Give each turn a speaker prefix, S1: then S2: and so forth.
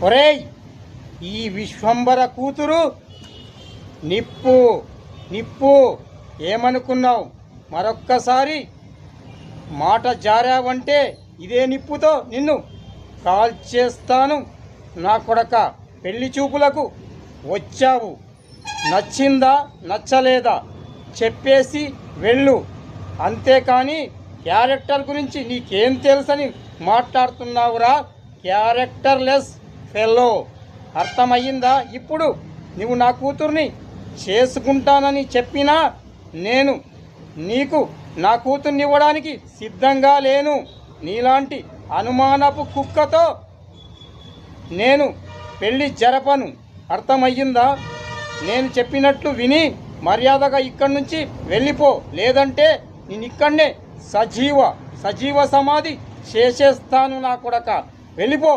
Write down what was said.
S1: ఒరేయ్, ఈ విశ్వంబర కూతురు నిప్పు నిప్పు ఏమనుకున్నావు? మరొక్కసారి మాట జారావంటే ఇదే నిప్పుతో నిన్ను కాల్చేస్తాను. నా కొడక, పెళ్లి చూపులకు వచ్చావు, నచ్చిందా నచ్చలేదా చెప్పేసి వెళ్ళు. అంతేకాని క్యారెక్టర్ గురించి నీకేం తెలుసని మాట్లాడుతున్నావురా? Characterless fellow. అర్థమయ్యిందా? ఇప్పుడు నువ్వు నా కూతుర్ని చేసుకుంటానని చెప్పినా నేను నీకు నా కూతుర్ని ఇవ్వడానికి సిద్ధంగా లేను. నీలాంటి అనుమానపు కుక్కతో నేను పెళ్లి జరపను. అర్థమయ్యిందా? నేను చెప్పినట్లు విని మర్యాదగా ఇక్కడి నుంచి వెళ్ళిపో, లేదంటే నేను ఇక్కడనే సజీవ సమాధి చేసేస్తాను. నా కొడక, వెళ్ళిపో.